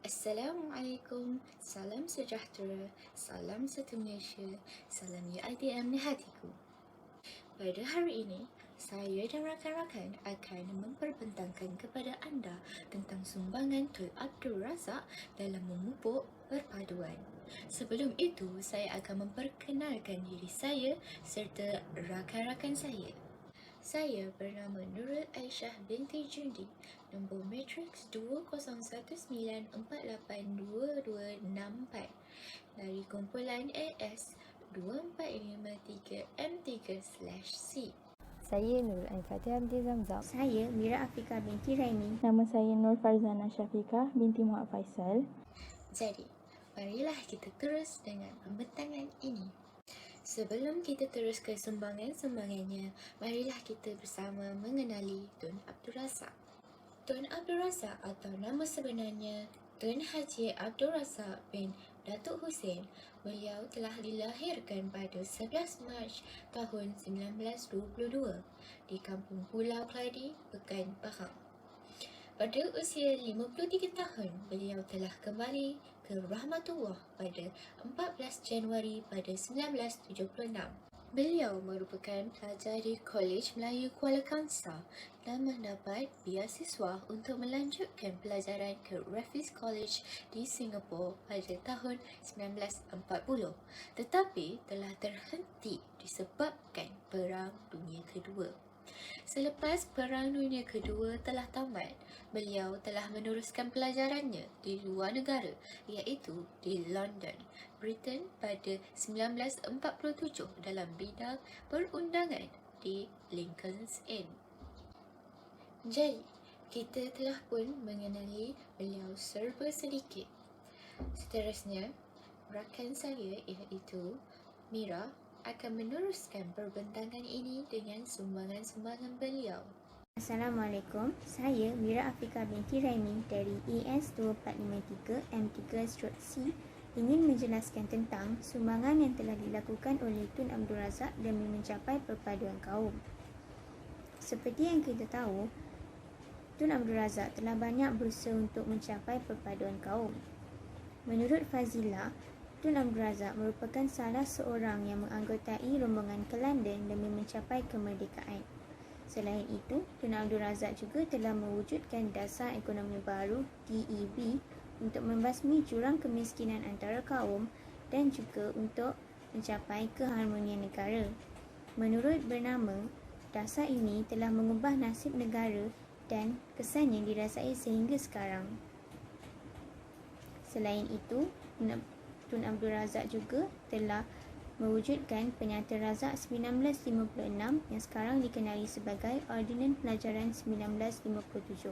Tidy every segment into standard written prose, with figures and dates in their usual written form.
Assalamualaikum, salam sejahtera, salam satu Malaysia, salam UiTM di hatiku. Pada hari ini, saya dan rakan-rakan akan memperbentangkan kepada anda tentang sumbangan Tun Abdul Razak dalam memupuk perpaduan. Sebelum itu, saya akan memperkenalkan diri saya serta rakan-rakan saya. Saya bernama Nurul Aisyah binti Jundi, nombor matriks 2019482264 dari kumpulan AS 2453M3/C. Saya Nurul Al-Fatihah binti Zamzam. Saya Mira Afika binti Raimi. Nama saya Nur Farzana Syafiqah binti Muhammad Faisal. Jadi, marilah kita terus dengan pembentangan ini. Sebelum kita terus ke sumbangan-sumbangannya, marilah kita bersama mengenali Tun Abdul Razak. Tun Abdul Razak atau nama sebenarnya Tun Haji Abdul Razak bin Datuk Hussein. Beliau telah dilahirkan pada 11 Mac tahun 1922 di Kampung Pulau Keladi, Pekan Bahang. Pada usia 53 tahun, beliau telah kembali ke rahmatullah pada 14 Januari pada 1976. Beliau merupakan pelajar di Kolej Melayu Kuala Kangsar dan mendapat beasiswa untuk melanjutkan pelajaran ke Raffles College di Singapura pada tahun 1940, tetapi telah terhenti disebabkan Perang Dunia Kedua. Selepas Perang Dunia Kedua telah tamat, beliau telah meneruskan pelajarannya di luar negara, iaitu di London, Britain pada 1947 dalam bidang perundangan di Lincoln's Inn. Jadi, kita telah pun mengenali beliau serba sedikit. Seterusnya, rakan saya iaitu Mira akan meneruskan perbentangan ini dengan sumbangan-sumbangan beliau. Assalamualaikum, saya Mira Afika binti Raimi dari ES 2453 M3/C ingin menjelaskan tentang sumbangan yang telah dilakukan oleh Tun Abdul Razak demi mencapai perpaduan kaum. Seperti yang kita tahu, Tun Abdul Razak telah banyak berusaha untuk mencapai perpaduan kaum. Menurut Fazilah, Tun Abdul Razak merupakan salah seorang yang menganggotai rombongan ke London demi mencapai kemerdekaan. Selain itu, Tun Abdul Razak juga telah mewujudkan dasar ekonomi baru DEB untuk membasmi jurang kemiskinan antara kaum dan juga untuk mencapai keharmonian negara. Menurut bernama, dasar ini telah mengubah nasib negara dan kesan yang dirasai sehingga sekarang. Selain itu, Tun Abdul Razak juga telah mewujudkan Penyata Razak 1956 yang sekarang dikenali sebagai Ordinan Pelajaran 1957.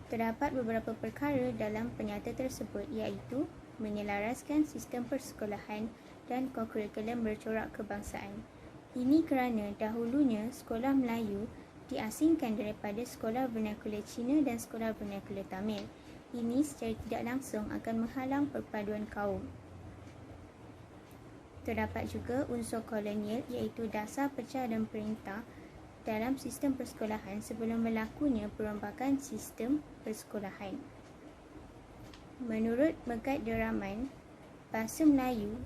Terdapat beberapa perkara dalam penyata tersebut iaitu menyelaraskan sistem persekolahan dan kurikulum bercorak kebangsaan. Ini kerana dahulunya sekolah Melayu diasingkan daripada sekolah vernakular Cina dan sekolah vernakular Tamil. Ini secara tidak langsung akan menghalang perpaduan kaum. Terdapat juga unsur kolonial iaitu dasar pecah dan perintah dalam sistem persekolahan sebelum berlakunya perombakan sistem persekolahan. Menurut Megat Deraman, bahasa Melayu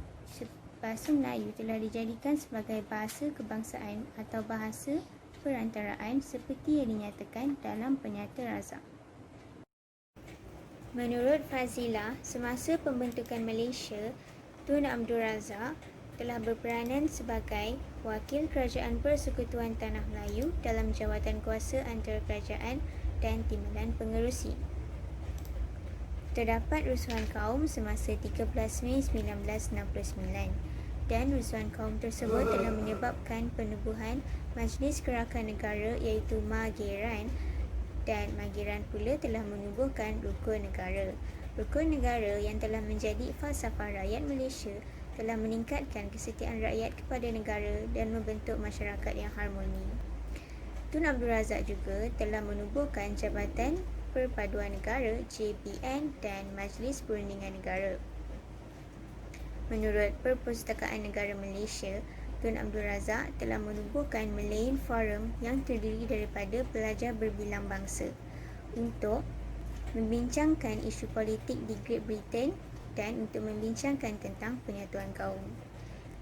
telah dijadikan sebagai bahasa kebangsaan atau bahasa perantaraan seperti yang dinyatakan dalam Penyata Razak. Menurut Fazilah, semasa pembentukan Malaysia, Tun Abdul Razak telah berperanan sebagai wakil Kerajaan Persekutuan Tanah Melayu dalam jawatan kuasa antara kerajaan dan timbalan pengerusi. Terdapat rusuhan kaum semasa 13 Mei 1969 dan rusuhan kaum tersebut telah menyebabkan penubuhan Majlis Gerakan Negara iaitu Mageran, dan Mageran pula telah menubuhkan Rukun Negara. Rukun Negara yang telah menjadi falsafah rakyat Malaysia telah meningkatkan kesetiaan rakyat kepada negara dan membentuk masyarakat yang harmoni. Tun Abdul Razak juga telah menubuhkan Jabatan Perpaduan Negara JPN dan Majlis Perundingan Negara. Menurut Perpustakaan Negara Malaysia, Tun Abdul Razak telah menubuhkan Malayan Forum yang terdiri daripada pelajar berbilang bangsa. untuk membincangkan isu politik di Great Britain dan untuk membincangkan tentang penyatuan kaum.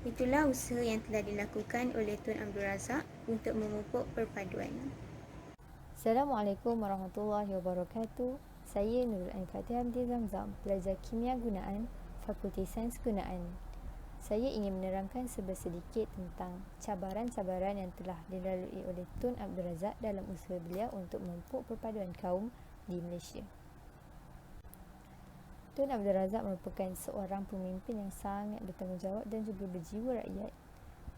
Itulah usaha yang telah dilakukan oleh Tun Abdul Razak untuk memupuk perpaduan. Assalamualaikum warahmatullahi wabarakatuh. Saya Nurul Ain Fatihah binti Zamzam, pelajar Kimia Gunaan, Fakulti Sains Gunaan. Saya ingin menerangkan sedikit tentang cabaran-cabaran yang telah dilalui oleh Tun Abdul Razak dalam usaha beliau untuk memupuk perpaduan kaum di Malaysia. Tun Abdul Razak merupakan seorang pemimpin yang sangat bertanggungjawab dan juga berjiwa rakyat.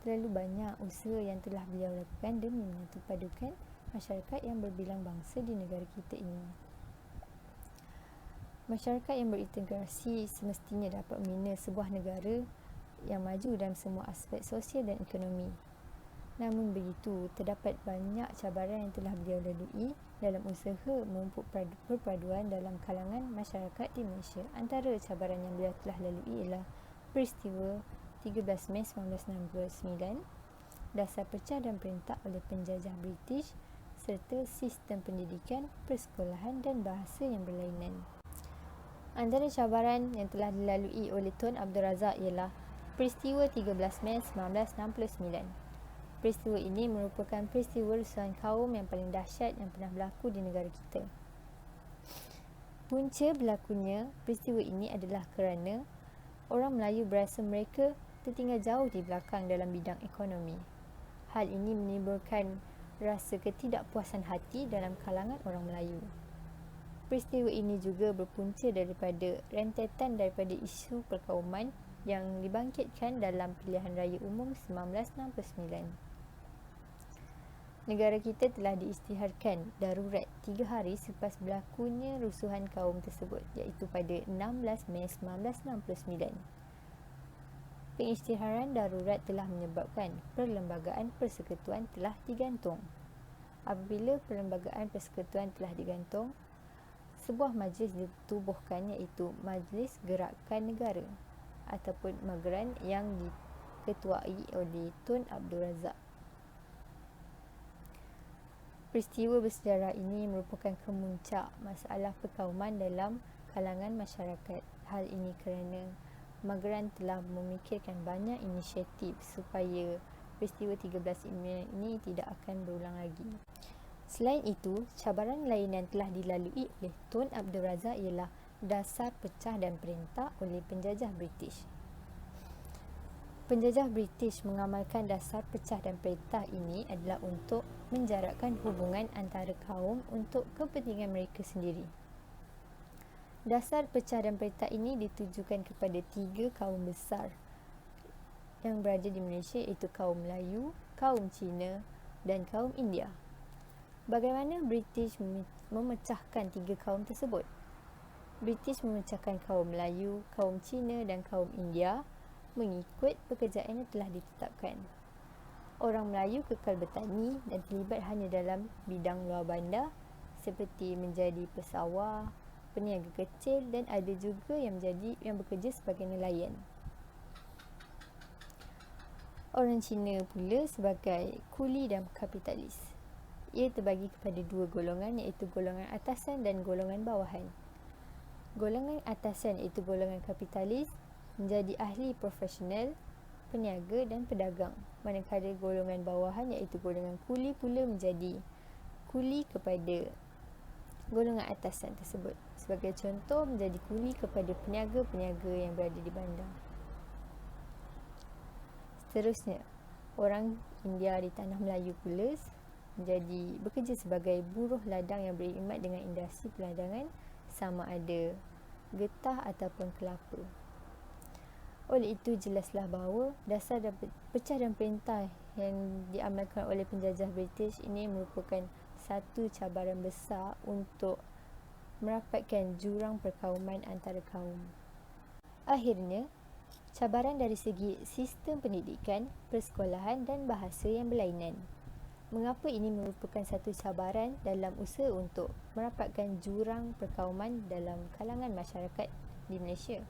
Terlalu banyak usaha yang telah beliau lakukan demi menyatu padukan masyarakat yang berbilang bangsa di negara kita ini. Masyarakat yang berintegrasi semestinya dapat membina sebuah negara yang maju dalam semua aspek sosial dan ekonomi. Namun begitu, terdapat banyak cabaran yang telah beliau lalui dalam usaha memupuk perpaduan dalam kalangan masyarakat di Malaysia. Antara cabaran yang beliau telah lalui ialah peristiwa 13 Mei 1969, dasar pecah dan perentak oleh penjajah British, serta sistem pendidikan, persekolahan dan bahasa yang berlainan. Antara cabaran yang telah dilalui oleh Tun Abdul Razak ialah peristiwa 13 Mei 1969. Peristiwa ini merupakan peristiwa rusuhan kaum yang paling dahsyat yang pernah berlaku di negara kita. Punca berlakunya peristiwa ini adalah kerana orang Melayu berasa mereka tertinggal jauh di belakang dalam bidang ekonomi. Hal ini menimbulkan rasa ketidakpuasan hati dalam kalangan orang Melayu. Peristiwa ini juga berpunca daripada rentetan daripada isu perkauman yang dibangkitkan dalam pilihan raya umum 1969. Negara kita telah diisytiharkan darurat 3 hari selepas berlakunya rusuhan kaum tersebut, iaitu pada 16 Mei 1969. Pengisytiharan darurat telah menyebabkan Perlembagaan Persekutuan telah digantung. Apabila Perlembagaan Persekutuan telah digantung, sebuah majlis ditubuhkan, iaitu Majlis Gerakan Negara ataupun Mageran yang diketuai oleh Tun Abdul Razak. Peristiwa bersejarah ini merupakan kemuncak masalah perkauman dalam kalangan masyarakat. Hal ini kerana Mageran telah memikirkan banyak inisiatif supaya peristiwa 13 ini tidak akan berulang lagi. Selain itu, cabaran lain yang telah dilalui oleh Tun Abdul Razak ialah dasar pecah dan perentak oleh penjajah British. Penjajah British mengamalkan dasar pecah dan perentak ini adalah untuk menjarakkan hubungan antara kaum untuk kepentingan mereka sendiri. Dasar pecah dan perentak ini ditujukan kepada 3 kaum besar yang berada di Malaysia, iaitu kaum Melayu, kaum Cina dan kaum India. Bagaimana British memecahkan 3 kaum tersebut? British memecahkan kaum Melayu, kaum Cina dan kaum India mengikut pekerjaan yang telah ditetapkan. Orang Melayu kekal bertani dan terlibat hanya dalam bidang luar bandar seperti menjadi pesawar, peniaga kecil dan ada juga yang bekerja sebagai nelayan. Orang Cina pula sebagai kuli dan kapitalis. Ia terbagi kepada 2 golongan, iaitu golongan atasan dan golongan bawahan. Golongan atasan iaitu golongan kapitalis menjadi ahli profesional, peniaga dan pedagang. Manakala golongan bawahan iaitu golongan kuli pula menjadi kuli kepada golongan atasan tersebut. Sebagai contoh, menjadi kuli kepada peniaga-peniaga yang berada di bandar. Seterusnya, orang India di tanah Melayu pula bekerja sebagai buruh ladang yang berkhidmat dengan industri peladangan, sama ada getah ataupun kelapa. Oleh itu, jelaslah bahawa dasar pecah dan perentak yang diamalkan oleh penjajah British ini merupakan satu cabaran besar untuk merapatkan jurang perkauman antara kaum. Akhirnya, cabaran dari segi sistem pendidikan, persekolahan dan bahasa yang berlainan. Mengapa ini merupakan satu cabaran dalam usaha untuk merapatkan jurang perkauman dalam kalangan masyarakat di Malaysia?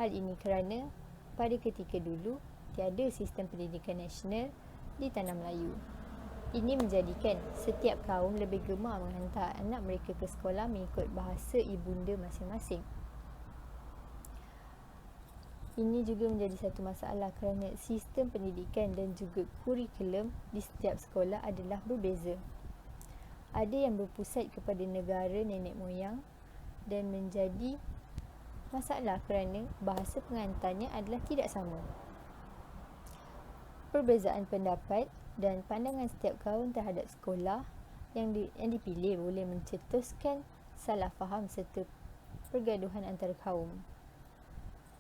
Hal ini kerana pada ketika dulu tiada sistem pendidikan nasional di tanah Melayu. Ini menjadikan setiap kaum lebih gemar menghantar anak mereka ke sekolah mengikut bahasa ibunda masing-masing. Ini juga menjadi satu masalah kerana sistem pendidikan dan juga kurikulum di setiap sekolah adalah berbeza. Ada yang berpusat kepada negara nenek moyang dan menjadi masalah kerana bahasa pengantarnya adalah tidak sama. Perbezaan pendapat dan pandangan setiap kaum terhadap sekolah yang dipilih boleh mencetuskan salah faham serta pergaduhan antara kaum.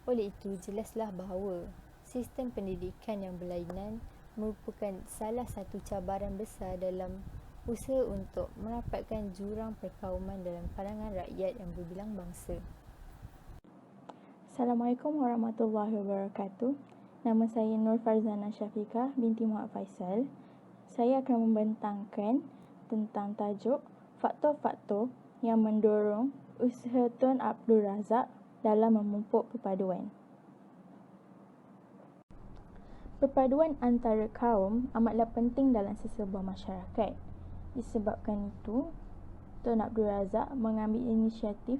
Oleh itu, jelaslah bahawa sistem pendidikan yang berlainan merupakan salah satu cabaran besar dalam usaha untuk merapatkan jurang perkauman dalam kalangan rakyat yang berbilang bangsa. Assalamualaikum warahmatullahi wabarakatuh. Nama saya Nur Farzana Syafiqah binti Muhammad Faisal. Saya akan membentangkan tentang tajuk faktor-faktor yang mendorong usaha Tun Abdul Razak dalam memupuk perpaduan. Perpaduan antara kaum amatlah penting dalam sesebuah masyarakat. Disebabkan itu, Tun Abdul Razak mengambil inisiatif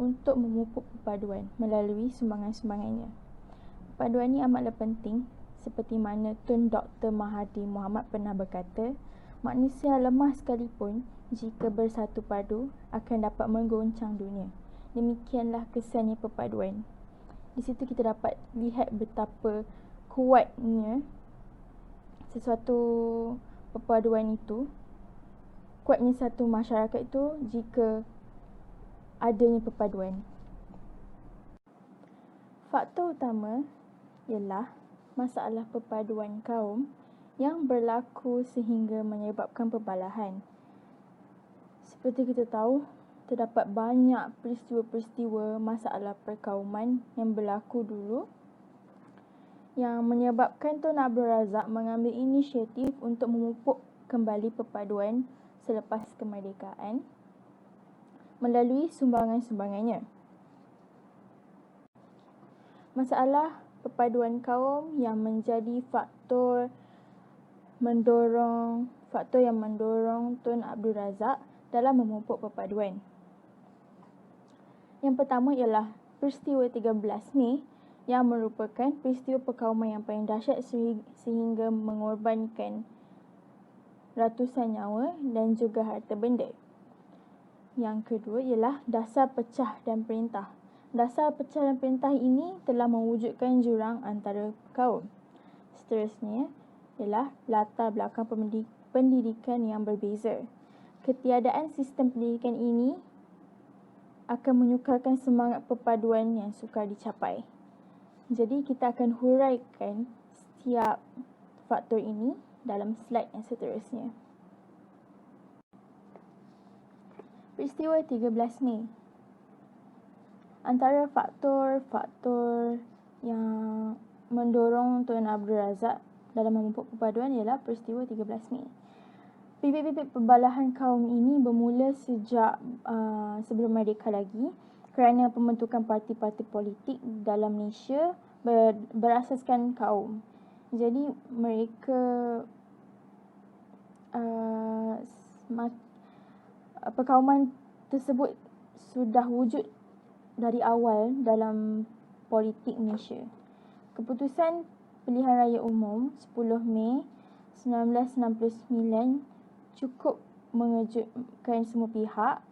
untuk memupuk perpaduan melalui sumbangan-sumbangannya. Perpaduan ini amatlah penting seperti mana Tun Dr. Mahathir Mohamad pernah berkata, manusia lemah sekalipun jika bersatu padu akan dapat menggoncang dunia. Demikianlah kesannya perpaduan. Di situ kita dapat lihat betapa kuatnya sesuatu perpaduan itu, kuatnya satu masyarakat itu jika adanya perpaduan. Faktor utama ialah masalah perpaduan kaum yang berlaku sehingga menyebabkan perbalahan. Seperti kita tahu, terdapat banyak peristiwa-peristiwa masalah perkauman yang berlaku dulu yang menyebabkan Tun Abdul Razak mengambil inisiatif untuk memupuk kembali perpaduan selepas kemerdekaan melalui sumbangan-sumbangannya. Masalah perpaduan kaum yang menjadi faktor yang mendorong Tun Abdul Razak dalam memupuk perpaduan. Yang pertama ialah peristiwa 13 Mei yang merupakan peristiwa perkauman yang paling dahsyat sehingga mengorbankan ratusan nyawa dan juga harta benda. Yang kedua ialah dasar pecah dan perintah. Dasar pecah dan perintah ini telah mewujudkan jurang antara kaum. Seterusnya ialah latar belakang pendidikan yang berbeza. Ketiadaan sistem pendidikan ini akan menyukarkan semangat perpaduan yang sukar dicapai. Jadi kita akan huraikan setiap faktor ini dalam slide yang seterusnya. Peristiwa 13 Mei. Antara faktor-faktor yang mendorong Tun Abdul Razak dalam memupuk perpaduan ialah peristiwa 13 Mei. Bibit-bibit perbalahan kaum ini bermula sejak sebelum merdeka lagi kerana pembentukan parti-parti politik dalam Malaysia berasaskan kaum. Jadi mereka perkauman tersebut sudah wujud dari awal dalam politik Malaysia. Keputusan Pilihan Raya Umum 10 Mei 1969 cukup mengejutkan semua pihak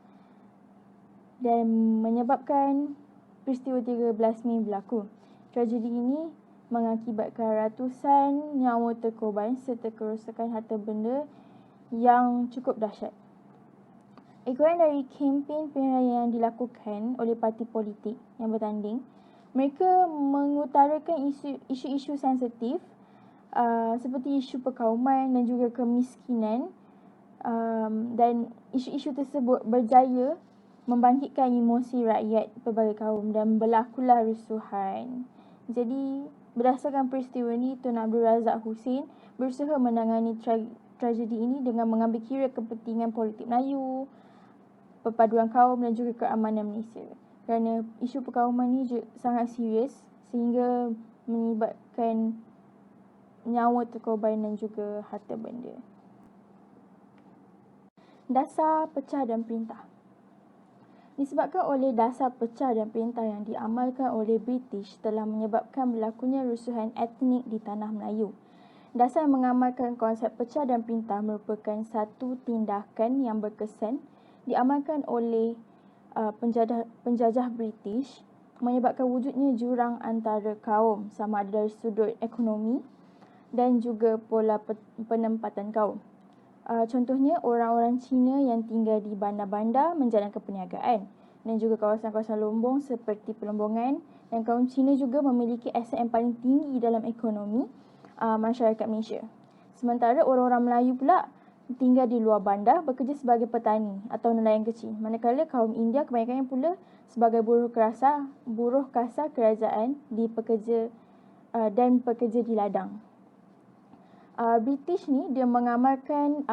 dan menyebabkan peristiwa 13 Mei berlaku. Tragedi ini mengakibatkan ratusan nyawa terkorban serta kerosakan harta benda yang cukup dahsyat. Ekoran dari kempen pilihan raya yang dilakukan oleh parti politik yang bertanding, mereka mengutarakan isu-isu sensitif seperti isu perkauman dan juga kemiskinan, dan isu-isu tersebut berjaya membangkitkan emosi rakyat pelbagai kaum dan berlakulah rusuhan. Jadi berdasarkan peristiwa ini, Tun Abdul Razak Husin berusaha menangani tragedi ini dengan mengambil kira kepentingan politik Melayu, perpaduan kaum dan juga keamanan Malaysia. Kerana isu perkauman ini sangat serius sehingga menyebabkan nyawa terkorban dan juga harta benda. Dasar pecah dan perintah. Disebabkan oleh dasar pecah dan perintah yang diamalkan oleh British telah menyebabkan berlakunya rusuhan etnik di tanah Melayu. Dasar yang mengamalkan konsep pecah dan perintah merupakan satu tindakan yang berkesan diamalkan oleh penjajah British menyebabkan wujudnya jurang antara kaum sama ada dari sudut ekonomi dan juga pola penempatan kaum. Contohnya, orang-orang Cina yang tinggal di bandar-bandar menjalankan perniagaan dan juga kawasan-kawasan lombong seperti Pelombongan, dan kaum Cina juga memiliki aset yang paling tinggi dalam ekonomi masyarakat Malaysia. Sementara orang-orang Melayu pula tinggal di luar bandar bekerja sebagai petani atau nelayan kecil. Manakala kaum India kebanyakannya pula sebagai buruh kasar kerajaan dan pekerja di ladang. British ni dia mengamalkan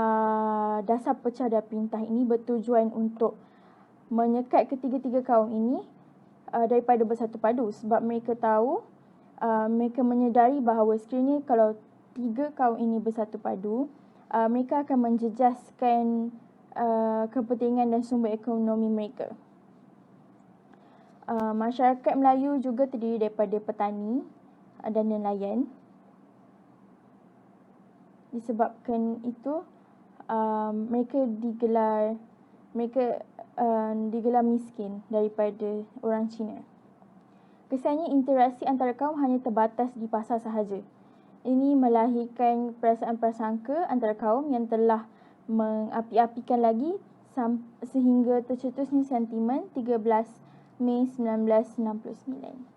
dasar pecah dan perintah ini bertujuan untuk menyekat ketiga-tiga kaum ini daripada bersatu padu, sebab mereka tahu mereka menyedari bahawa sekiranya kalau tiga kaum ini bersatu padu, mereka akan menjejaskan kepentingan dan sumber ekonomi mereka. Masyarakat Melayu juga terdiri daripada petani dan nelayan. Disebabkan itu mereka digelar miskin daripada orang Cina. Kesannya interaksi antara kaum hanya terbatas di pasar sahaja. Ini melahirkan perasaan prasangka antara kaum yang telah mengapi-apikan lagi sehingga tercetusnya sentimen 13 Mei 1969.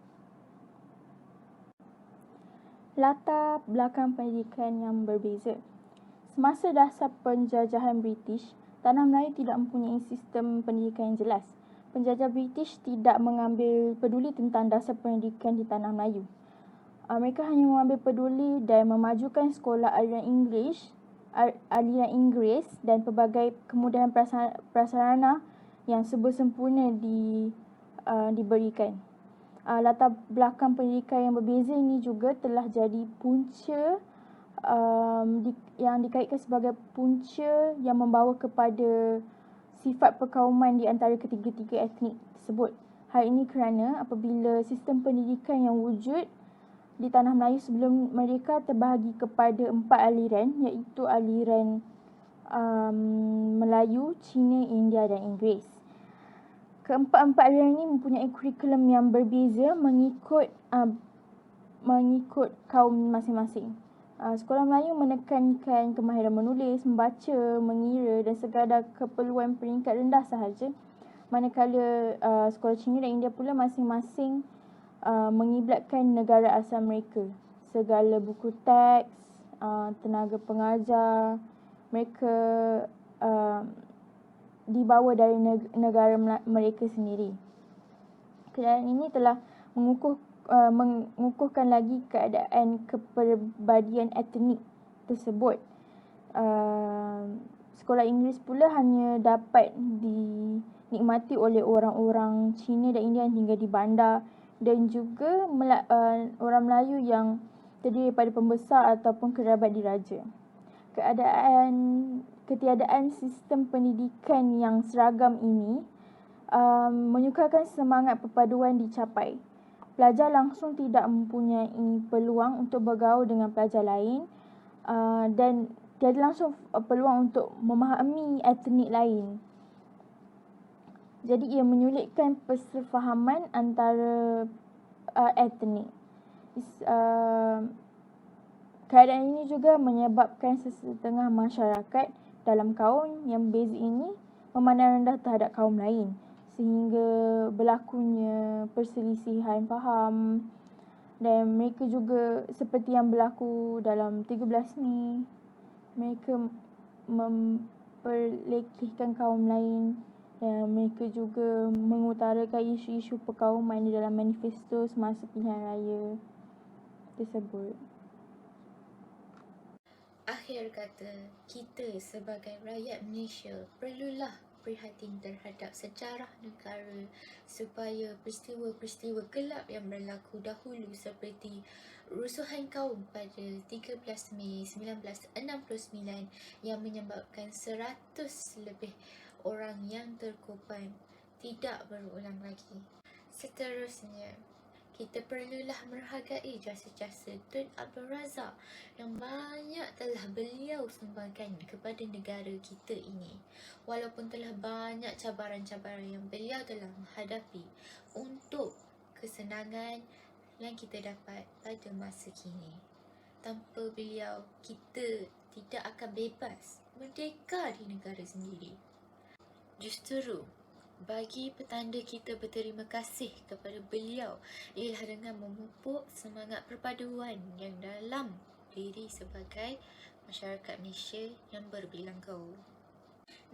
Latar belakang pendidikan yang berbeza. Semasa dasar penjajahan British, tanah Melayu tidak mempunyai sistem pendidikan yang jelas. Penjajah British tidak mengambil peduli tentang dasar pendidikan di tanah Melayu. Mereka hanya mengambil peduli dan memajukan sekolah aliran Inggeris dan pelbagai kemudahan prasarana yang serba sempurna diberikan. Latar belakang pendidikan yang berbeza ini juga telah jadi punca yang dikaitkan sebagai punca yang membawa kepada sifat perkauman di antara ketiga-tiga etnik tersebut. Hal ini kerana apabila sistem pendidikan yang wujud di tanah Melayu sebelum merdeka terbahagi kepada 4 aliran, iaitu aliran Melayu, Cina, India dan Inggeris. Keempat-empat aliran ini mempunyai kurikulum yang berbeza mengikut kaum masing-masing. Sekolah Melayu menekankan kemahiran menulis, membaca, mengira dan sekadar keperluan peringkat rendah sahaja. Manakala sekolah Cina dan India pula masing-masing mengiblatkan negara asal mereka. Segala buku teks, tenaga pengajar, mereka dibawa dari negara mereka sendiri. Keadaan ini telah mengukuhkan lagi keadaan kepribadian etnik tersebut. Sekolah Inggeris pula hanya dapat dinikmati oleh orang-orang Cina dan India yang tinggal di bandar dan juga orang Melayu yang terdiri daripada pembesar ataupun kerabat diraja. Ketiadaan sistem pendidikan yang seragam ini menyukarkan semangat perpaduan dicapai. Pelajar langsung tidak mempunyai peluang untuk bergaul dengan pelajar lain dan tiada langsung peluang untuk memahami etnik lain. Jadi ia menyulitkan persefahaman antara etnik. Keadaan ini juga menyebabkan sesetengah masyarakat dalam kaum yang berbeza ini memandang rendah terhadap kaum lain, sehingga berlakunya perselisihan faham, dan mereka juga seperti yang berlaku dalam 13 Mei, mereka memperlekehkan kaum lain dan mereka juga mengutarakan isu-isu perkauman di dalam manifesto semasa pilihan raya tersebut. Akhir kata, kita sebagai rakyat Malaysia perlulah prihatin terhadap sejarah negara supaya peristiwa-peristiwa gelap yang berlaku dahulu seperti rusuhan kaum pada 13 Mei 1969 yang menyebabkan 100 lebih orang yang terkorban tidak berulang lagi. Seterusnya, kita perlulah menghargai jasa-jasa Tun Abdul Razak yang banyak telah beliau sumbangkan kepada negara kita ini. Walaupun telah banyak cabaran-cabaran yang beliau telah menghadapi untuk kesenangan yang kita dapat pada masa kini. Tanpa beliau, kita tidak akan bebas merdeka di negara sendiri. Justru, bagi petanda kita berterima kasih kepada beliau ialah dengan memupuk semangat perpaduan yang dalam diri sebagai masyarakat Malaysia yang berbilang gaul.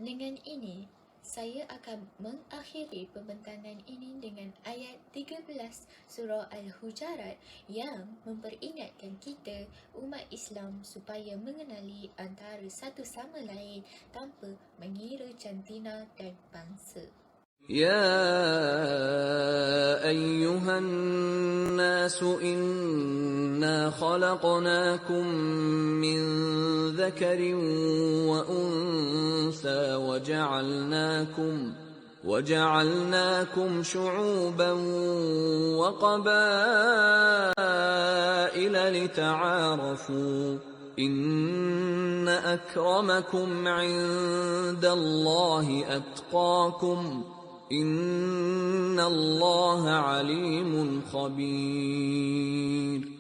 Dengan ini, saya akan mengakhiri pembentangan ini dengan ayat 13 surah Al-Hujarat yang memperingatkan kita umat Islam supaya mengenali antara satu sama lain tanpa mengira jantina dan bangsa. يا أيها الناس إنا خلقناكم من ذكر وأنثى وجعلناكم شعوبا وقبائل لتعارفوا إن أكرمكم عند الله أتقاكم إن الله عليم خبير